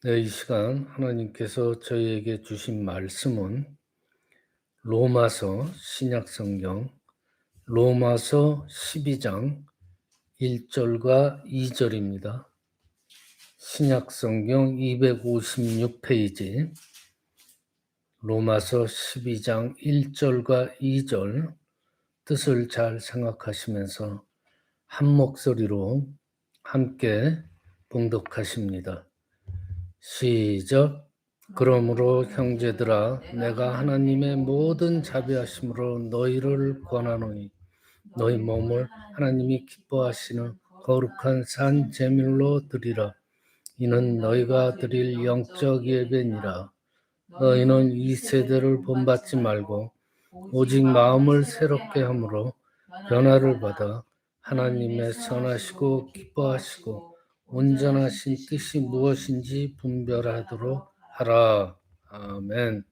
네, 이 시간 하나님께서 저희에게 주신 말씀은 로마서 신약성경 로마서 12장 1절과 2절입니다. 신약성경 256페이지 로마서 12장 1절과 2절 뜻을 잘 생각하시면서 한 목소리로 함께 봉독하십니다. 시작. 그러므로 형제들아 내가 하나님의 모든 자비하심으로 너희를 권하노니 너희 몸을 하나님이 기뻐하시는 거룩한 산 제물로 드리라. 이는 너희가 드릴 영적 예배니라. 너희는 이 세대를 본받지 말고 오직 마음을 새롭게 함으로 변화를 받아 하나님의 선하시고 기뻐하시고 온전하신 뜻이 무엇인지 분별하도록 하라. 아멘.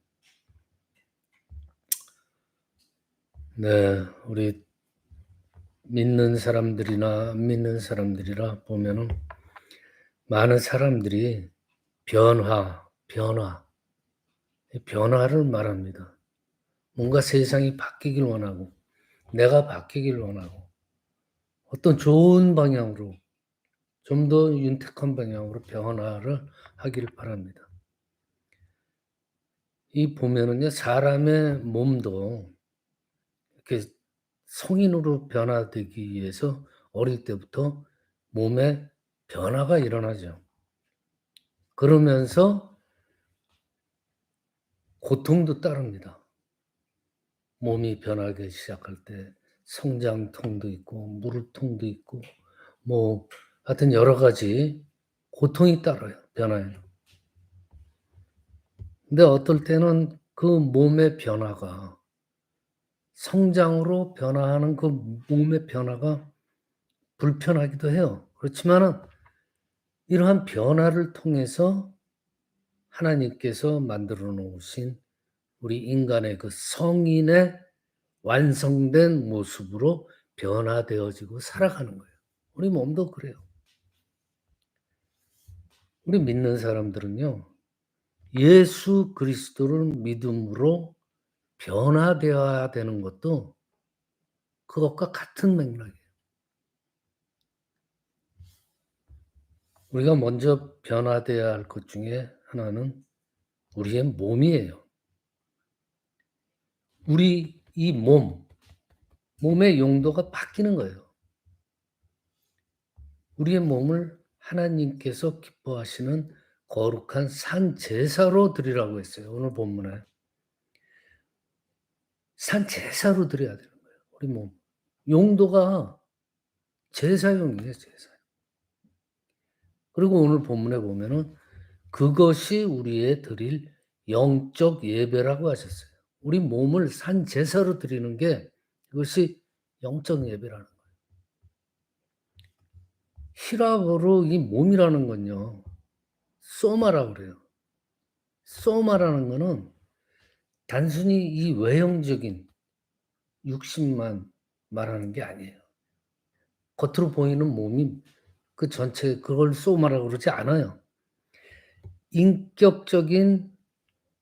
네, 우리 믿는 사람들이나 안 믿는 사람들이라 보면은 많은 사람들이 변화를 말합니다. 뭔가 세상이 바뀌길 원하고 내가 바뀌길 원하고 어떤 좋은 방향으로 좀 더 윤택한 방향으로 변화를 하길 바랍니다. 이 보면은요, 사람의 몸도 이렇게 성인으로 변화되기 위해서 어릴 때부터 몸에 변화가 일어나죠. 그러면서 고통도 따릅니다. 몸이 변하기 시작할 때 성장통도 있고 무릎통도 있고 하여튼 여러 가지 고통이 따라요. 변화에는. 근데 어떨 때는 그 몸의 변화가 성장으로 변화하는 그 몸의 변화가 불편하기도 해요. 그렇지만은 이러한 변화를 통해서 하나님께서 만들어 놓으신 우리 인간의 그 성인의 완성된 모습으로 변화되어지고 살아가는 거예요. 우리 몸도 그래요. 우리 믿는 사람들은요, 예수 그리스도를 믿음으로 변화되어야 되는 것도 그것과 같은 맥락이에요. 우리가 먼저 변화되어야 할 것 중에 하나는 우리의 몸이에요. 우리 이 몸의 용도가 바뀌는 거예요. 우리의 몸을 하나님께서 기뻐하시는 거룩한 산 제사로 드리라고 했어요. 오늘 본문에. 산 제사로 드려야 되는 거예요. 우리 몸. 용도가 제사용이에요, 제사. 그리고 오늘 본문에 보면은 그것이 우리의 드릴 영적 예배라고 하셨어요. 우리 몸을 산 제사로 드리는 게 그것이 영적 예배라는 거예요. 히라보로 이 몸이라는 건요, 소마라고 그래요. 소마라는 거는 단순히 이 외형적인 육신만 말하는 게 아니에요. 겉으로 보이는 몸이 그 전체 그걸 소마라고 그러지 않아요. 인격적인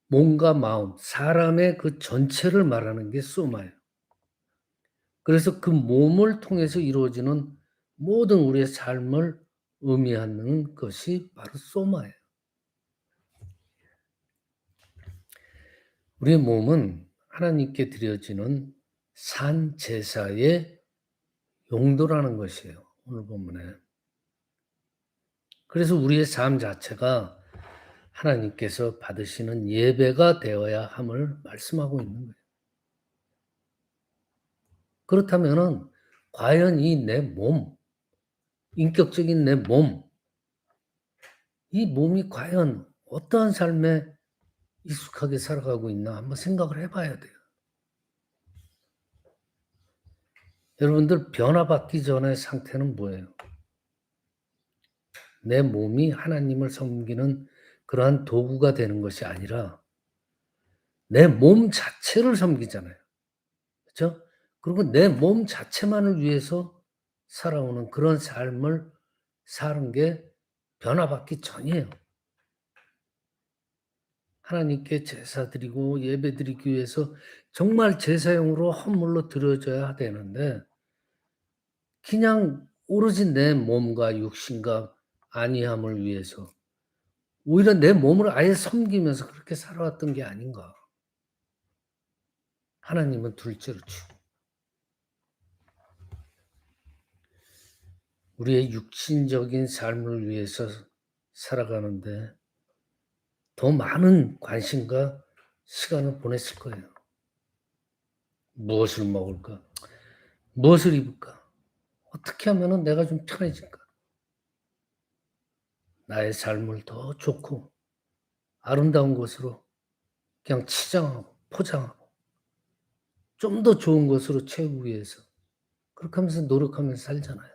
몸과 마음, 사람의 그 전체를 말하는 게 소마예요. 그래서 그 몸을 통해서 이루어지는 모든 우리의 삶을 의미하는 것이 바로 소마예요. 우리의 몸은 하나님께 드려지는 산 제사의 용도라는 것이에요. 오늘 본문에. 그래서 우리의 삶 자체가 하나님께서 받으시는 예배가 되어야 함을 말씀하고 있는 거예요. 그렇다면은 과연 이 내 몸, 인격적인 내 몸, 이 몸이 과연 어떠한 삶에 익숙하게 살아가고 있나 한번 생각을 해봐야 돼요. 여러분들 변화받기 전의 상태는 뭐예요? 내 몸이 하나님을 섬기는 그러한 도구가 되는 것이 아니라 내 몸 자체를 섬기잖아요. 그렇죠? 그리고 내 몸 자체만을 위해서 살아오는 그런 삶을 사는 게 변화받기 전이에요. 하나님께 제사 드리고 예배 드리기 위해서 정말 제사용으로 헌물로 드려져야 되는데 그냥 오로지 내 몸과 육신과 안위함을 위해서 오히려 내 몸을 아예 섬기면서 그렇게 살아왔던 게 아닌가. 하나님은 둘째로 치고 우리의 육신적인 삶을 위해서 살아가는데 더 많은 관심과 시간을 보냈을 거예요. 무엇을 먹을까? 무엇을 입을까? 어떻게 하면은 내가 좀 편해질까? 나의 삶을 더 좋고 아름다운 것으로 그냥 치장하고 포장하고 좀 더 좋은 것으로 채우기 위해서 그렇게 하면서 노력하면서 살잖아요.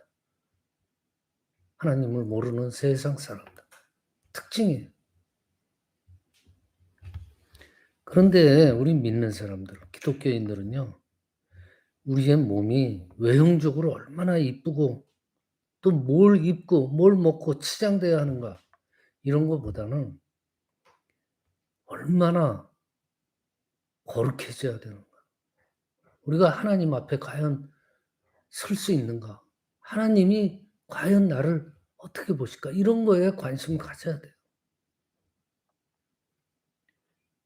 하나님을 모르는 세상 사람들. 특징이에요. 그런데 우리 믿는 사람들, 기독교인들은요, 우리의 몸이 외형적으로 얼마나 이쁘고 또 뭘 입고 뭘 먹고 치장돼야 하는가 이런 것보다는 얼마나 거룩해져야 되는가. 우리가 하나님 앞에 과연 설 수 있는가? 하나님이 과연 나를 어떻게 보실까? 이런 거에 관심을 가져야 돼요.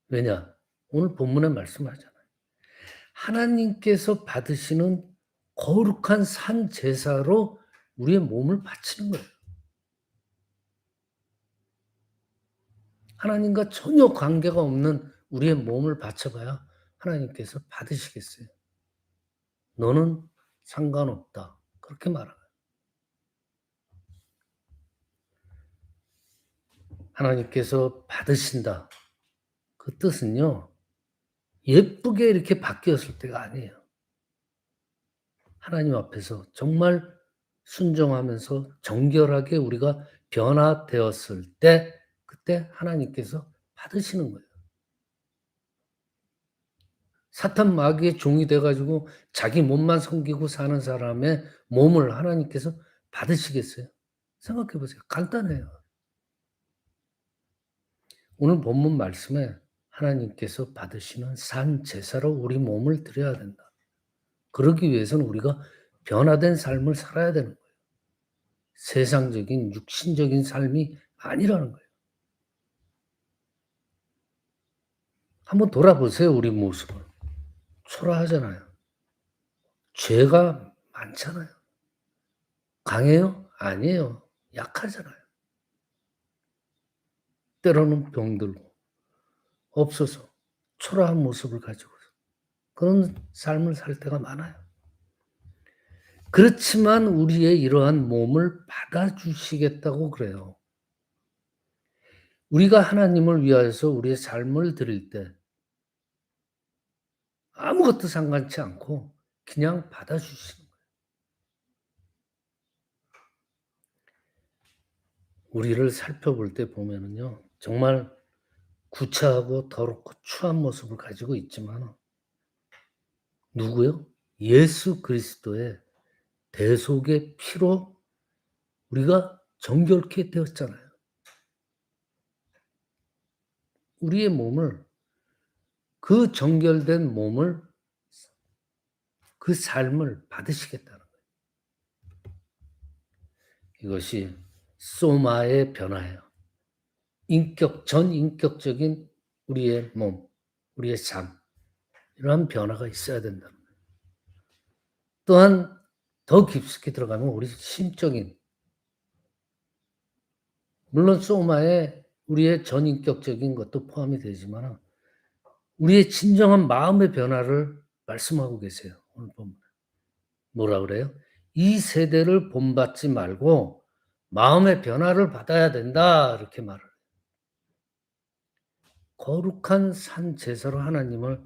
왜냐? 오늘 본문에 말씀하잖아요. 하나님께서 받으시는 거룩한 산 제사로 우리의 몸을 바치는 거예요. 하나님과 전혀 관계가 없는 우리의 몸을 바쳐봐야 하나님께서 받으시겠어요. 너는 상관없다. 그렇게 말하는 거예요. 하나님께서 받으신다. 그 뜻은요. 예쁘게 이렇게 바뀌었을 때가 아니에요. 하나님 앞에서 정말 순종하면서 정결하게 우리가 변화되었을 때 그때 하나님께서 받으시는 거예요. 사탄 마귀의 종이 돼 가지고 자기 몸만 섬기고 사는 사람의 몸을 하나님께서 받으시겠어요? 생각해 보세요. 간단해요. 오늘 본문 말씀에 하나님께서 받으시는 산 제사로 우리 몸을 드려야 된다. 그러기 위해서는 우리가 변화된 삶을 살아야 되는 거예요. 세상적인 육신적인 삶이 아니라는 거예요. 한번 돌아보세요, 우리 모습을. 초라하잖아요. 죄가 많잖아요. 강해요? 아니에요. 약하잖아요. 때로는 병들고 없어서 초라한 모습을 가지고 그런 삶을 살 때가 많아요. 그렇지만 우리의 이러한 몸을 받아주시겠다고 그래요. 우리가 하나님을 위하여서 우리의 삶을 드릴 때 아무것도 상관치 않고 그냥 받아주시는 거예요. 우리를 살펴볼 때 보면은요, 정말 구차하고 더럽고 추한 모습을 가지고 있지만 누구요? 예수 그리스도의 대속의 피로 우리가 정결케 되었잖아요. 우리의 몸을 그 정결된 몸을 그 삶을 받으시겠다는 거예요. 이것이 소마의 변화예요. 전인격적인 우리의 몸, 우리의 삶 이러한 변화가 있어야 된다는 거예요. 또한 더 깊숙이 들어가면 우리 심적인 물론 소마에 우리의 전인격적인 것도 포함이 되지만 우리의 진정한 마음의 변화를 말씀하고 계세요. 오늘 보면 뭐라 그래요? 이 세대를 본받지 말고 마음의 변화를 받아야 된다 이렇게 말을 해요. 거룩한 산 제사로 하나님을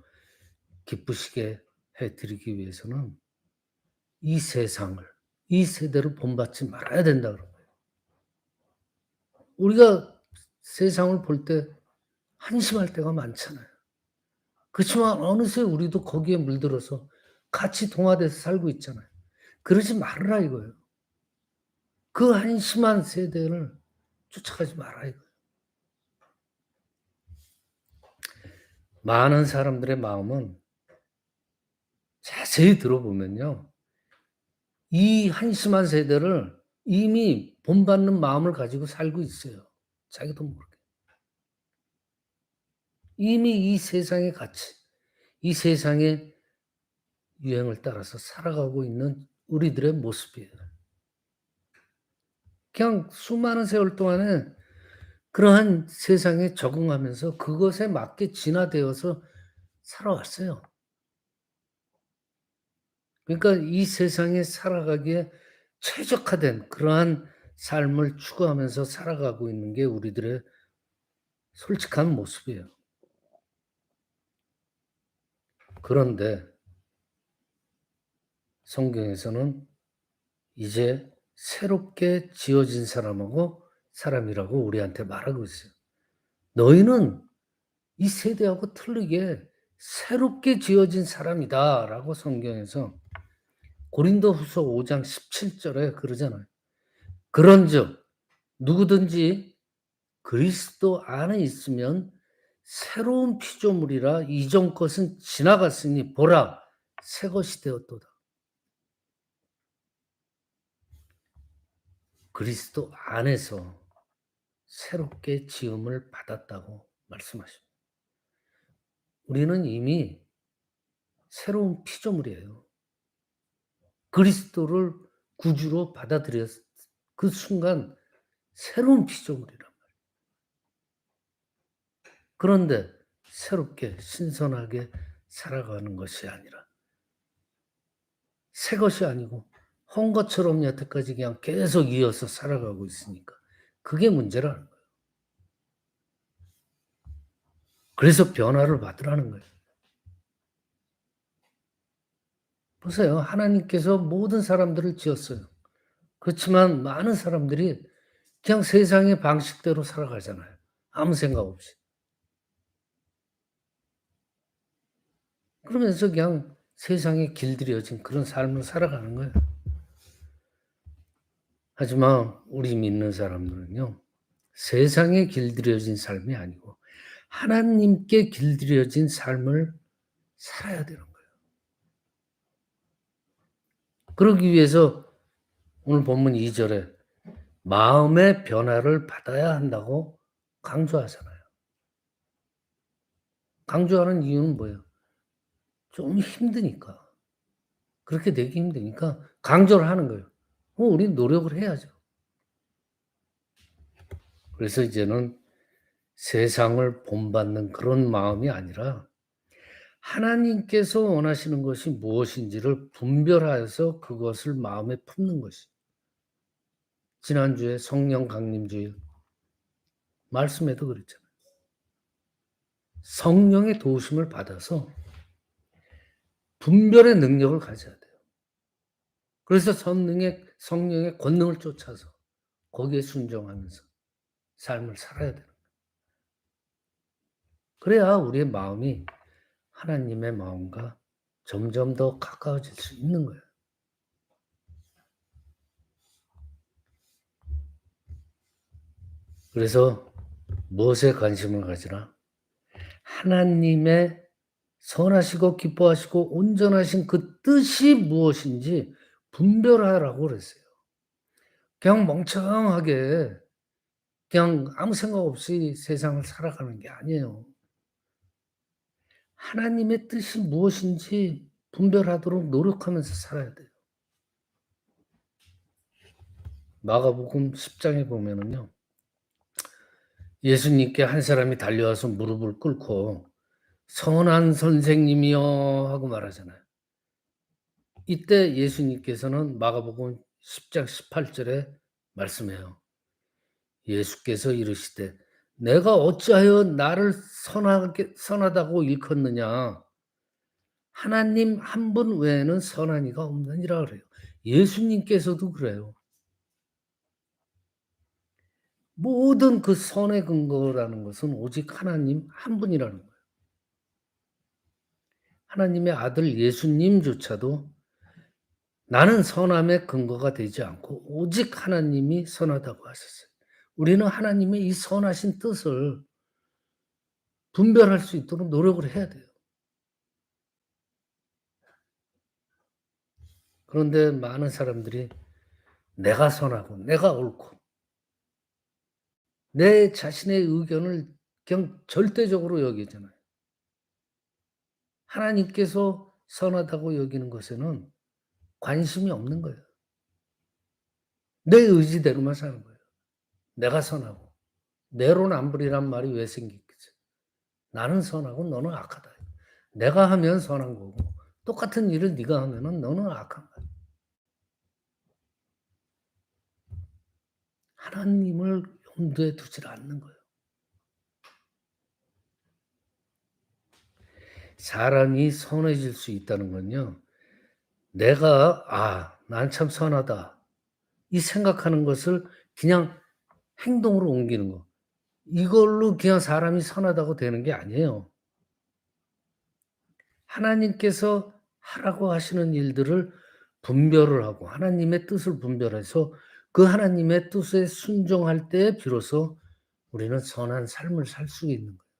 기쁘시게 해드리기 위해서는 이 세상을 이 세대를 본받지 말아야 된다 그런 거예요. 우리가 세상을 볼 때 한심할 때가 많잖아요. 그렇지만 어느새 우리도 거기에 물들어서 같이 동화돼서 살고 있잖아요. 그러지 말으라 이거예요. 그 한심한 세대를 쫓아가지 마라 이거예요. 많은 사람들의 마음은 자세히 들어보면요. 이 한심한 세대를 이미 본받는 마음을 가지고 살고 있어요. 자기도 모르게. 이미 이 세상의 가치, 이 세상의 유행을 따라서 살아가고 있는 우리들의 모습이에요. 그냥 수많은 세월 동안에 그러한 세상에 적응하면서 그것에 맞게 진화되어서 살아왔어요. 그러니까 이 세상에 살아가기에 최적화된 그러한 삶을 추구하면서 살아가고 있는 게 우리들의 솔직한 모습이에요. 그런데 성경에서는 이제 새롭게 지어진 사람이라고 우리한테 말하고 있어요. 너희는 이 세대하고 틀리게 새롭게 지어진 사람이다라고 성경에서 고린도후서 5장 17절에 그러잖아요. 그런즉 누구든지 그리스도 안에 있으면 새로운 피조물이라 이전 것은 지나갔으니 보라 새 것이 되었도다. 그리스도 안에서 새롭게 지음을 받았다고 말씀하십니다. 우리는 이미 새로운 피조물이에요. 그리스도를 구주로 받아들였 그 순간 새로운 피조물이란 말이에요. 그런데 새롭게 신선하게 살아가는 것이 아니라 새 것이 아니고 헌 것처럼 여태까지 그냥 계속 이어서 살아가고 있으니까 그게 문제라는 거예요. 그래서 변화를 받으라는 거예요. 보세요. 하나님께서 모든 사람들을 지었어요. 그렇지만 많은 사람들이 그냥 세상의 방식대로 살아가잖아요. 아무 생각 없이. 그러면서 그냥 세상에 길들여진 그런 삶을 살아가는 거예요. 하지만 우리 믿는 사람들은요. 세상에 길들여진 삶이 아니고 하나님께 길들여진 삶을 살아야 되는 거예요. 그러기 위해서 오늘 본문 2절에 마음의 변화를 받아야 한다고 강조하잖아요. 강조하는 이유는 뭐예요? 좀 힘드니까. 그렇게 되기 힘드니까 강조를 하는 거예요. 우린 노력을 해야죠. 그래서 이제는 세상을 본받는 그런 마음이 아니라 하나님께서 원하시는 것이 무엇인지를 분별하여서 그것을 마음에 품는 것이. 지난주에 성령 강림주일 말씀에도 그랬잖아요. 성령의 도우심을 받아서 분별의 능력을 가져야 돼요. 그래서 성령의 권능을 쫓아서 거기에 순종하면서 삶을 살아야 돼요. 그래야 우리의 마음이 하나님의 마음과 점점 더 가까워질 수 있는 거예요. 그래서 무엇에 관심을 가지라? 하나님의 선하시고 기뻐하시고 온전하신 그 뜻이 무엇인지 분별하라고 그랬어요. 그냥 멍청하게 그냥 아무 생각 없이 세상을 살아가는 게 아니에요. 하나님의 뜻이 무엇인지 분별하도록 노력하면서 살아야 돼요. 마가복음 10장에 보면은요. 예수님께 한 사람이 달려와서 무릎을 꿇고 선한 선생님이여 하고 말하잖아요. 이때 예수님께서는 마가복음 10장 18절에 말씀해요. 예수께서 이르시되 내가 어찌하여 나를 선하다고 일컫느냐. 하나님 한 분 외에는 선한 이가 없느니라 그래요. 예수님께서도 그래요. 모든 그 선의 근거라는 것은 오직 하나님 한 분이라는 거예요. 하나님의 아들 예수님조차도 나는 선함의 근거가 되지 않고 오직 하나님이 선하다고 하셨어요. 우리는 하나님의 이 선하신 뜻을 분별할 수 있도록 노력을 해야 돼요. 그런데 많은 사람들이 내가 선하고 내가 옳고 내 자신의 의견을 그냥 절대적으로 여기잖아요. 하나님께서 선하다고 여기는 것에는 관심이 없는 거예요. 내 의지대로만 사는 거예요. 내가 선하고 내로남불이란 말이 왜 생기겠어요? 나는 선하고 너는 악하다. 내가 하면 선한 거고 똑같은 일을 네가 하면은 너는 악한 거야. 하나님을 염두에 두질 않는 거예요. 사람이 선해질 수 있다는 건요. 내가 '아 난 참 선하다.' 이 생각하는 것을 그냥 행동으로 옮기는 거. 이걸로 그냥 사람이 선하다고 되는 게 아니에요. 하나님께서 하라고 하시는 일들을 분별을 하고 하나님의 뜻을 분별해서 그 하나님의 뜻에 순종할 때 비로소 우리는 선한 삶을 살 수 있는 거예요.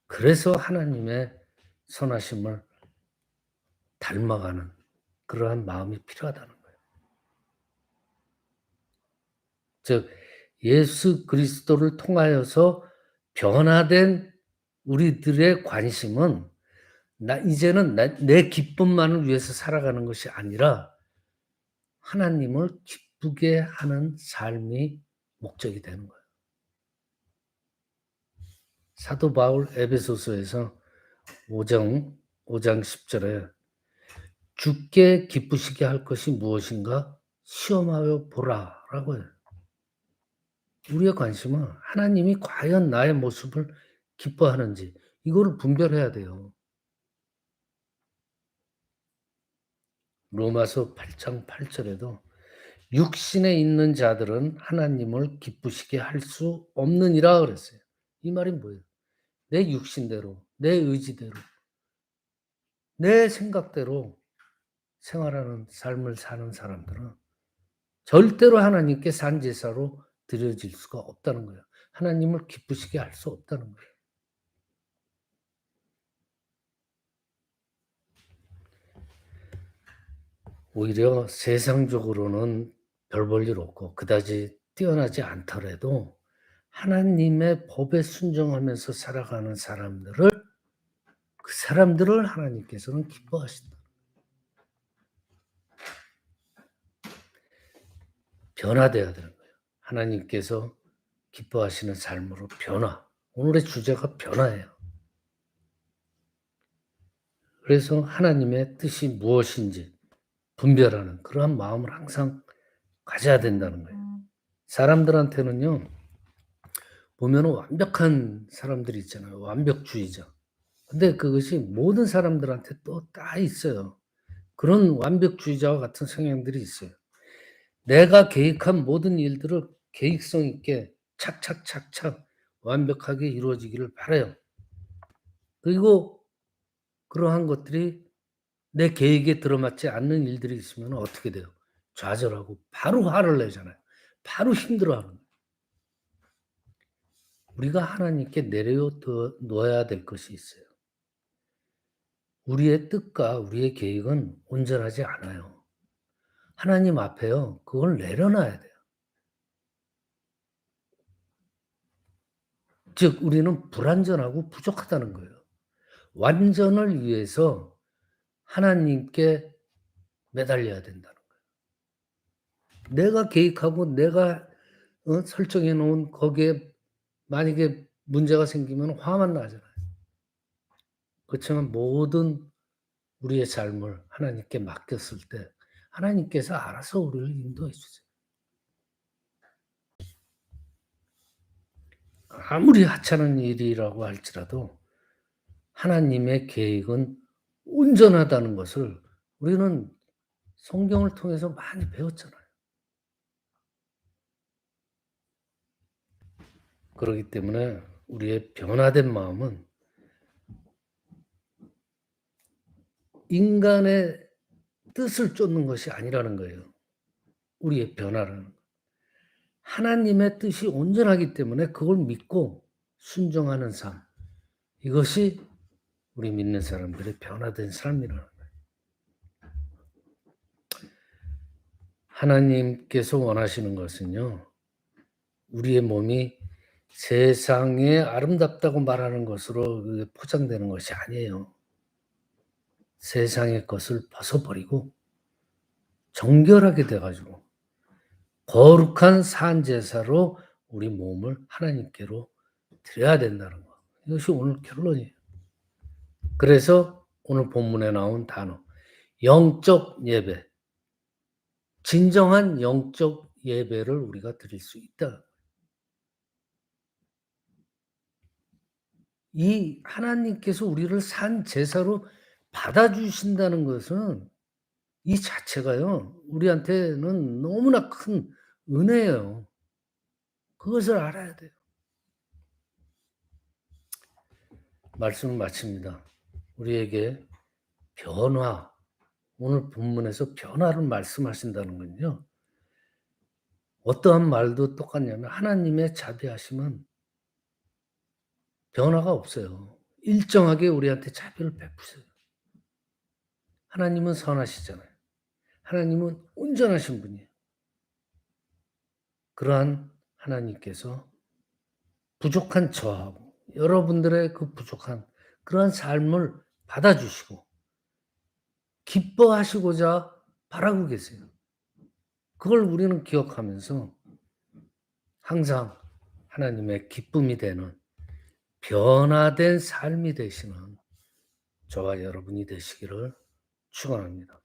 그래서 하나님의 선하심을 닮아가는 그러한 마음이 필요하다는 거예요. 즉 예수 그리스도를 통하여서 변화된 우리들의 관심은 나 이제는 내 기쁨만을 위해서 살아가는 것이 아니라 하나님을 기쁘게 하는 삶이 목적이 되는 거예요. 사도 바울 에베소서에서 5장 10절에 주께 기쁘시게 할 것이 무엇인가 시험하여 보라라고 해요. 우리의 관심은 하나님이 과연 나의 모습을 기뻐하는지 이거를 분별해야 돼요. 로마서 8장 8절에도 육신에 있는 자들은 하나님을 기쁘시게 할 수 없느니라 그랬어요. 이 말이 뭐예요? 내 육신대로, 내 의지대로, 내 생각대로 생활하는 삶을 사는 사람들은 절대로 하나님께 산 제사로 드려질 수가 없다는 거예요. 하나님을 기쁘시게 할 수 없다는 거예요. 오히려 세상적으로는 별 볼 일 없고 그다지 뛰어나지 않더라도 하나님의 법에 순종하면서 살아가는 그 사람들을 하나님께서는 기뻐하신다. 변화돼야 되는 거예요. 하나님께서 기뻐하시는 삶으로 변화. 오늘의 주제가 변화예요. 그래서 하나님의 뜻이 무엇인지 분별하는 그러한 마음을 항상 가져야 된다는 거예요. 사람들한테는요, 보면은 완벽한 사람들이 있잖아요. 완벽주의자. 근데 그것이 모든 사람들한테 또 다 있어요. 그런 완벽주의자와 같은 성향들이 있어요. 내가 계획한 모든 일들을 계획성 있게 착착착착 완벽하게 이루어지기를 바라요. 그리고 그러한 것들이 내 계획에 들어맞지 않는 일들이 있으면 어떻게 돼요? 좌절하고 바로 화를 내잖아요. 바로 힘들어하는 거예요. 우리가 하나님께 놓아야 될 것이 있어요. 우리의 뜻과 우리의 계획은 온전하지 않아요. 하나님 앞에요. 그걸 내려놔야 돼요. 즉 우리는 불완전하고 부족하다는 거예요. 완전을 위해서 하나님께 매달려야 된다는 거예요. 내가 계획하고 내가 설정해 놓은 거기에 만약에 문제가 생기면 화만 나잖아요. 그렇지만 모든 우리의 삶을 하나님께 맡겼을 때 하나님께서 알아서 우리를 인도해 주세요. 아무리 하찮은 일이라고 할지라도 하나님의 계획은 온전하다는 것을 우리는 성경을 통해서 많이 배웠잖아요. 그렇기 때문에 우리의 변화된 마음은 인간의 뜻을 쫓는 것이 아니라는 거예요. 우리의 변화라는. 하나님의 뜻이 온전하기 때문에 그걸 믿고 순종하는 삶. 이것이 우리 믿는 사람들의 변화된 삶이라는 거예요. 하나님께서 원하시는 것은요, 우리의 몸이 세상에 아름답다고 말하는 것으로 포장되는 것이 아니에요. 세상의 것을 벗어버리고 정결하게 돼 가지고 거룩한 산제사로 우리 몸을 하나님께로 드려야 된다는 거. 이것이 오늘 결론이에요. 그래서 오늘 본문에 나온 단어 영적 예배. 진정한 영적 예배를 우리가 드릴 수 있다. 이 하나님께서 우리를 산 제사로 받아주신다는 것은 이 자체가요, 우리한테는 너무나 큰 은혜예요. 그것을 알아야 돼요. 말씀을 마칩니다. 우리에게 변화, 오늘 본문에서 변화를 말씀하신다는 건요, 어떠한 말도 똑같냐면 하나님의 자비하심은 변화가 없어요. 일정하게 우리한테 자비를 베푸세요. 하나님은 선하시잖아요. 하나님은 온전하신 분이에요. 그러한 하나님께서 부족한 저하고 여러분들의 그 부족한 그러한 삶을 받아주시고 기뻐하시고자 바라고 계세요. 그걸 우리는 기억하면서 항상 하나님의 기쁨이 되는 변화된 삶이 되시는 저와 여러분이 되시기를 축원합니다.